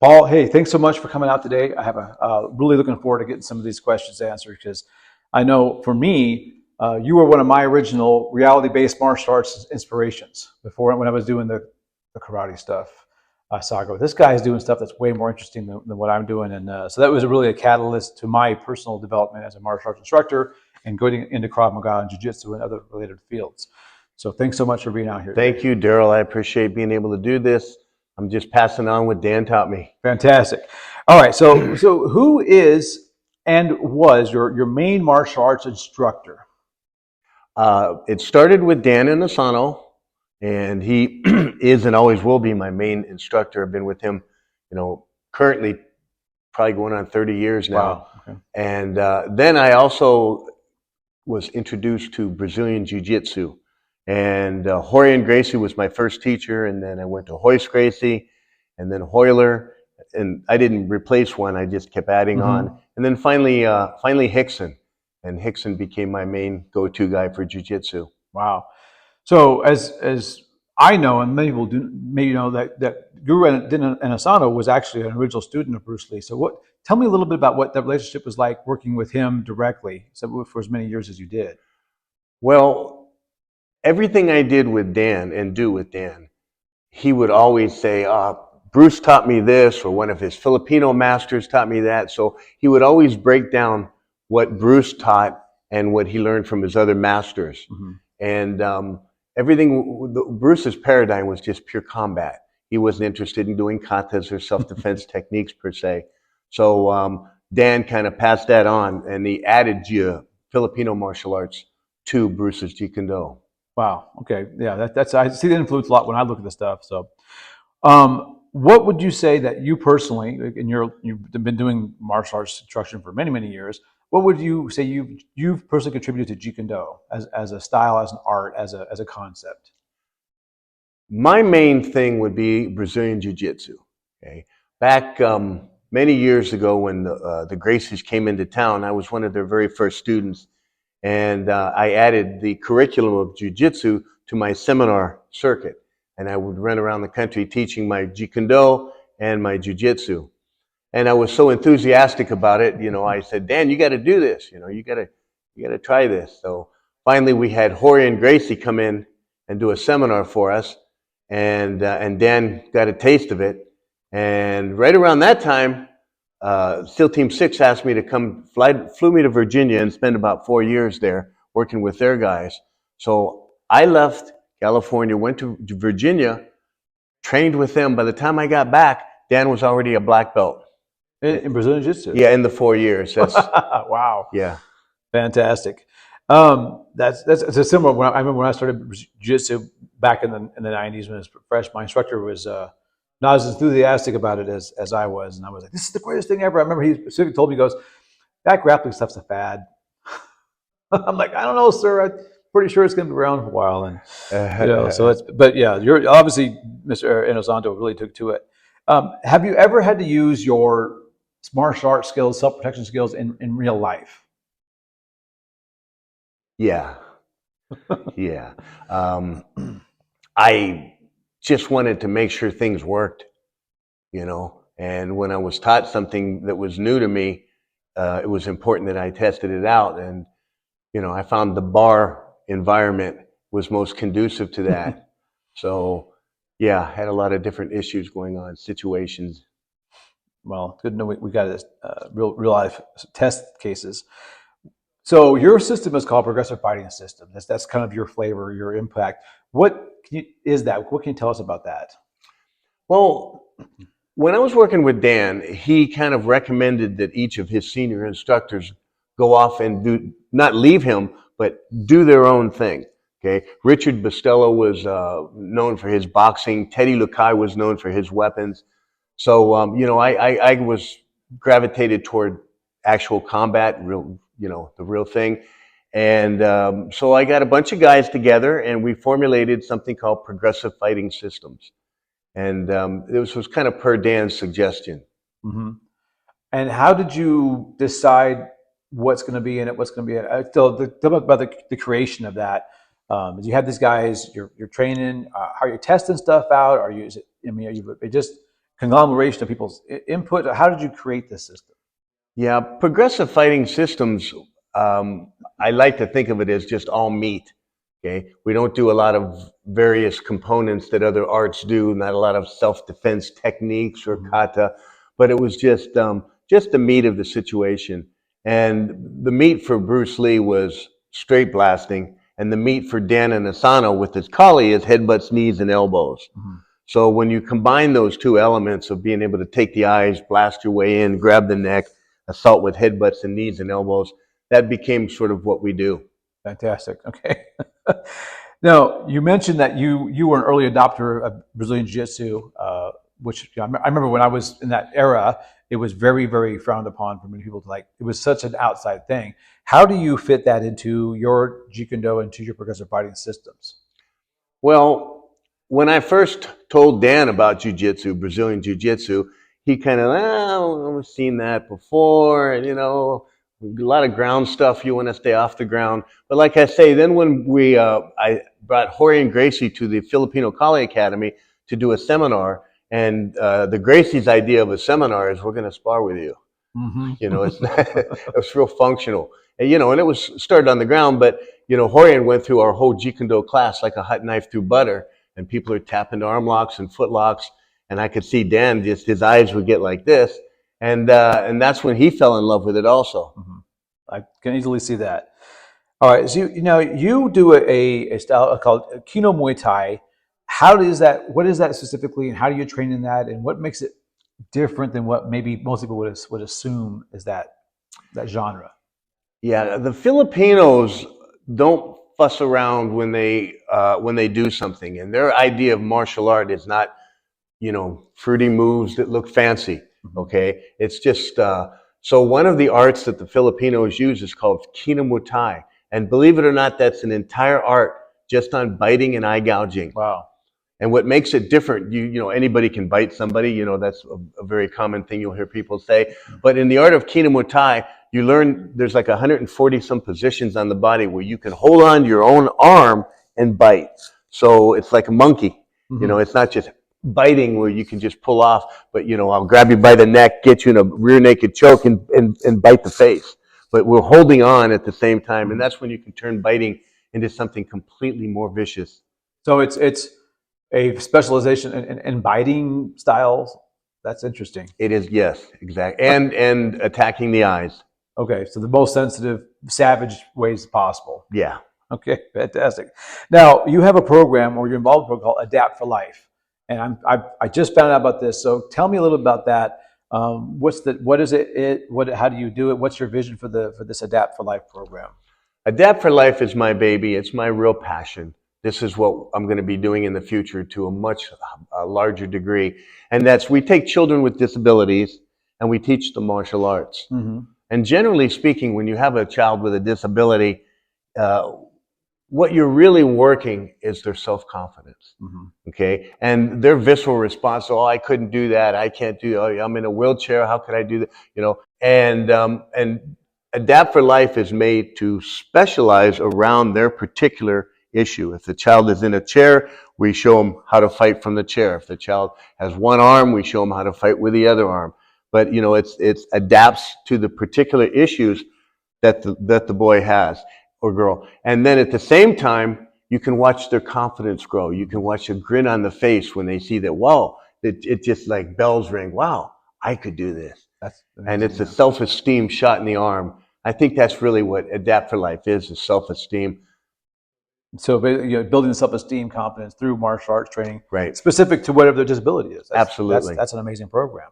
Paul, hey, thanks so much for coming out today. I have really looking forward to getting some of these questions answered because I know for me, you were one of my original reality-based martial arts inspirations before when I was doing the karate stuff. I saw I go, this guy is doing stuff that's way more interesting than what I'm doing, and so that was really a catalyst to my personal development as a martial arts instructor and going into Krav Maga and Jiu Jitsu and other related fields. So thanks so much for being out here today. Thank you, Daryl. I appreciate being able to do this. I'm just passing on what Dan taught me. Fantastic. All right. So who is and was your main martial arts instructor? It started with Dan Inosanto, and he is and always will be my main instructor. I've been with him, currently probably going on 30 years now. Wow. Okay. And then I also was introduced to Brazilian Jiu-Jitsu. And Rorion Gracie was my first teacher, and then I went to Hoist Gracie, and then Hoyler, and I didn't replace one, I just kept adding on. And then finally Hickson, and Hickson became my main go-to guy for Jiu-Jitsu. Wow. So as I know, and many people do maybe know that Guru Inosanto was actually an original student of Bruce Lee. So tell me a little bit about what that relationship was like working with him directly, so for as many years as you did. Well, everything I did with Dan and do with Dan, he would always say, Bruce taught me this, or one of his Filipino masters taught me that. So he would always break down what Bruce taught and what he learned from his other masters. And Bruce's paradigm was just pure combat. He wasn't interested in doing katas or self-defense techniques per se. So Dan kind of passed that on, and he added Filipino martial arts to Bruce's Jeet Kune Do. Wow. Okay. Yeah. That's I see the influence a lot when I look at the stuff. So, what would you say that you personally, and you've been doing martial arts instruction for many years? What would you say you've personally contributed to Jeet Kune Do as a style, as an art, as a concept? My main thing would be Brazilian Jiu-Jitsu. Okay, back many years ago when the Gracies came into town, I was one of their very first students. And I added the curriculum of Jiu-Jitsu to my seminar circuit. And I would run around the country teaching my Jeet Kune Do and my Jiu-Jitsu. And I was so enthusiastic about it, I said, Dan, you got to do this. You got to try this. So finally we had Rorion Gracie come in and do a seminar for us. And Dan got a taste of it. And right around that time, SEAL Team 6 asked me to flew me to Virginia and spend about 4 years there working with their guys. So I left California, went to Virginia, trained with them. By the time I got back, Dan was already a black belt. In Brazilian Jiu-Jitsu? Yeah, in the 4 years. That's wow. Yeah. Fantastic. That's a similar. I remember when I started Jiu-Jitsu back in the 90s when it was fresh. My instructor was not as enthusiastic about it as I was, and I was like, "This is the greatest thing ever." I remember he specifically told me, "He goes, that grappling stuff's a fad." I'm like, "I don't know, sir. I'm pretty sure it's going to be around for a while." And so but yeah, you're obviously Mr. Inosanto really took to it. Have you ever had to use your martial arts skills, self-protection skills in real life? Yeah. Yeah. I just wanted to make sure things worked, and when I was taught something that was new to me, it was important that I tested it out. And, I found the bar environment was most conducive to that. So, yeah, I had a lot of different issues going on, situations. Well, good to know we got this real life test cases. So your system is called progressive fighting system. That's kind of your flavor, your impact. Is that? What can you tell us about that? Well, when I was working with Dan, he kind of recommended that each of his senior instructors go off and not leave him, but do their own thing. Okay, Richard Bustelo was known for his boxing. Teddy Lukai was known for his weapons. So I was gravitated toward actual combat, the real thing. And so I got a bunch of guys together, and we formulated something called progressive fighting systems. And this was kind of per Dan's suggestion. Mm-hmm. And how did you decide what's going to be in it, what's going to be in it? Tell about the creation of that. You have these guys, you're training. How are you testing stuff out? Are you just conglomeration of people's input. How did you create this system? Yeah, progressive fighting systems, I like to think of it as just all meat. Okay, we don't do a lot of various components that other arts do, not a lot of self-defense techniques or kata, but it was just the meat of the situation. And the meat for Bruce Lee was straight blasting, and the meat for Dan and Asano with his kali is headbutts, knees, and elbows. So when you combine those two elements of being able to take the eyes, blast your way in, grab the neck, assault with headbutts and knees and elbows, that became sort of what we do. Fantastic. Okay. Now, you mentioned that you were an early adopter of Brazilian Jiu-Jitsu, which I remember when I was in that era, it was very, very frowned upon for many people to like. It was such an outside thing. How do you fit that into your Jeet Kune Do, into your progressive fighting systems? Well, when I first told Dan about jiu-jitsu, Brazilian jiu-jitsu, he kind of, I've seen that before, and a lot of ground stuff. You want to stay off the ground. But like I say, then when I brought Jorge and Gracie to the Filipino Kali Academy to do a seminar, and the Gracie's idea of a seminar is we're going to spar with you. It's not, it's real functional. And, and it was started on the ground, but, Jorge went through our whole Jeet Kune Do class like a hot knife through butter, and people are tapping to arm locks and foot locks. And I could see Dan, just his eyes would get like this. And that's when he fell in love with it also. I can easily see that. All right, so you do a style called Kino Muay Thai. How is that? What is that specifically, and how do you train in that? And what makes it different than what maybe most people would assume is that genre? Yeah, the Filipinos don't fuss around when they do something, and their idea of martial art is not, fruity moves that look fancy. Okay, it's just so one of the arts that the Filipinos use is called Kino Muay Thai, and believe it or not, that's an entire art just on biting and eye gouging. Wow. And what makes it different, anybody can bite somebody, that's a very common thing you'll hear people say. But in the art of Kino Muay Thai, you learn there's like 140 some positions on the body where you can hold on to your own arm and bite. So it's like a monkey. It's not just biting where you can just pull off, but I'll grab you by the neck, get you in a rear naked choke and bite the face. But we're holding on at the same time, and that's when you can turn biting into something completely more vicious. So it's a specialization in biting styles. That's interesting. It is, yes, exactly, and attacking the eyes. Okay, so the most sensitive, savage ways possible. Yeah. Okay, fantastic. Now you have a program, or you're involved in a program called Adapt for Life, and I just found out about this. So tell me a little about that. What is it? How do you do it? What's your vision for this Adapt for Life program? Adapt for Life is my baby. It's my real passion. This is what I'm going to be doing in the future to a much larger degree. And that's, we take children with disabilities and we teach them martial arts. And generally speaking, when you have a child with a disability, what you're really working is their self-confidence. Okay. And their visceral response, oh, I couldn't do that. I can't do, oh, I'm in a wheelchair. How could I do that? And Adapt for Life is made to specialize around their particular issue. If the child is in a chair, we show them how to fight from the chair. If the child has one arm, we show them how to fight with the other arm. But it's adapts to the particular issues that the boy has or girl. And then at the same time, you can watch their confidence grow. You can watch a grin on the face when they see that, wow, it just like bells ring. Wow, I could do this. That's amazing, and it's a self-esteem shot in the arm. I think that's really what Adapt for Life is self-esteem. So building self-esteem, confidence through martial arts training, right, specific to whatever their disability is. Absolutely. That's an amazing program.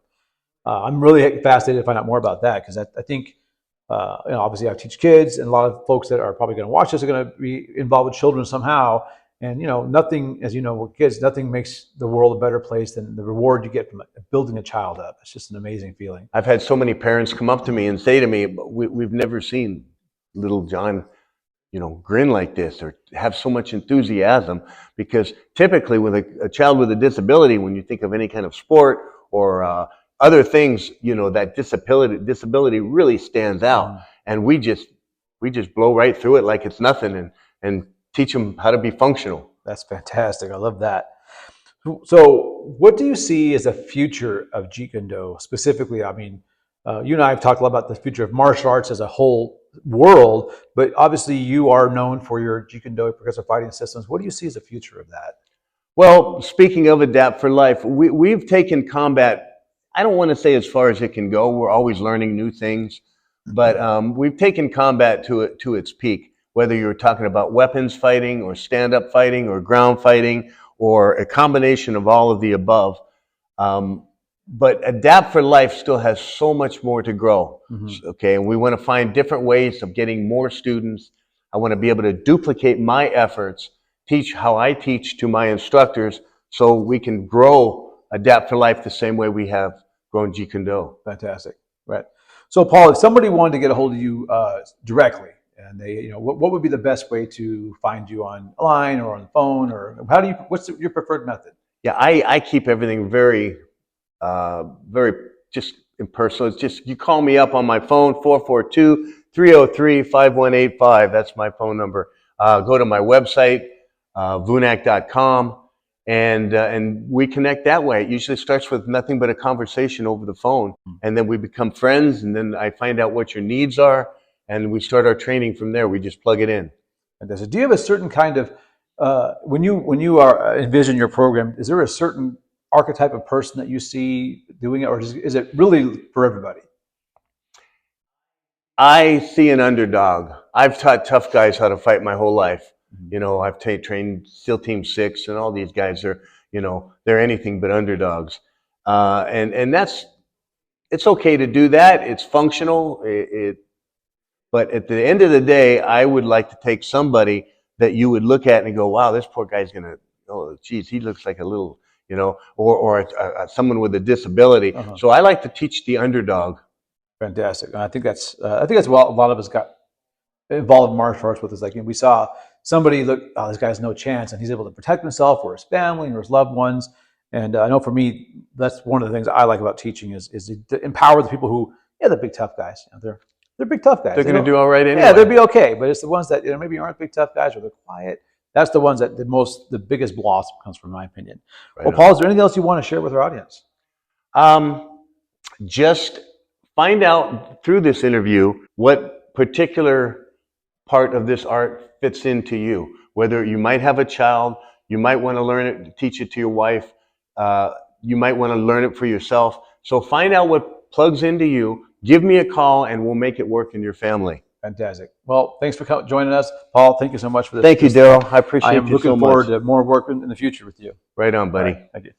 I'm really fascinated to find out more about that, because I think, obviously I teach kids, and a lot of folks that are probably going to watch this are going to be involved with children somehow. And, nothing, as you know, with kids, nothing makes the world a better place than the reward you get from building a child up. It's just an amazing feeling. I've had so many parents come up to me and say to me, we've never seen little John, grin like this or have so much enthusiasm, because typically with a child with a disability, when you think of any kind of sport or other things, that disability really stands out. And we just blow right through it like it's nothing and teach them how to be functional. That's fantastic. I love that. So, what do you see as a future of Jeet Kune Do specifically? I mean, you and I have talked a lot about the future of martial arts as a whole world, but obviously you are known for your Jeet Kune Do progressive fighting systems. What do you see as the future of that? Well, speaking of Adapt for Life, we've taken combat, I don't want to say as far as it can go. We're always learning new things, but we've taken combat to its peak, whether you're talking about weapons fighting or stand-up fighting or ground fighting or a combination of all of the above. Um, but Adapt for Life still has so much more to grow. Okay, and we want to find different ways of getting more students. I want to be able to duplicate my efforts, teach how I teach to my instructors, so we can grow Adapt for Life the same way we have grown Jeet Kune Do. Fantastic, right? So, Paul, if somebody wanted to get a hold of you directly, and they, what would be the best way to find you online or on the phone, or how do you? What's your preferred method? Yeah, I keep everything very, very just impersonal. It's just, you call me up on my phone, 442-303-5185. That's my phone number. Go to my website, vunak.com, and we connect that way. It usually starts with nothing but a conversation over the phone, and then we become friends, and then I find out what your needs are, and we start our training from there. We just plug it in. Fantastic. Do you have a certain kind of when you are envision your program? Is there a certain archetype of person that you see doing it, or is it really for everybody? I see an underdog. I've taught tough guys how to fight my whole life. You know, I've trained SEAL Team 6, and all these guys are, they're anything but underdogs. And it's okay to do that. It's functional. But at the end of the day, I would like to take somebody that you would look at and go, wow, this poor guy's oh, geez, he looks like a little, or someone with a disability. So I like to teach the underdog. Fantastic. And I think that's what a lot of us got involved in martial arts with. Is like, we saw somebody look, oh, this guy has no chance, and he's able to protect himself or his family or his loved ones. And I know for me, that's one of the things I like about teaching is to empower the people who, yeah, the big tough guys. They're big tough guys. They're going to do all right anyway. Yeah, they'll be okay. But it's the ones that maybe aren't big tough guys or they're quiet. That's the ones that the biggest blossom comes from, in my opinion. Right. Well, Paul, is there anything else you want to share with our audience? Just find out through this interview what particular part of this art fits into you. Whether you might have a child, you might want to learn it, teach it to your wife, you might want to learn it for yourself. So find out what plugs into you, give me a call, and we'll make it work in your family. Fantastic. Well, thanks for joining us. Paul, thank you so much for this. Thank you, Daryl. I appreciate you so much. I am looking forward to more work in the future with you. Right on, buddy. Right, thank you.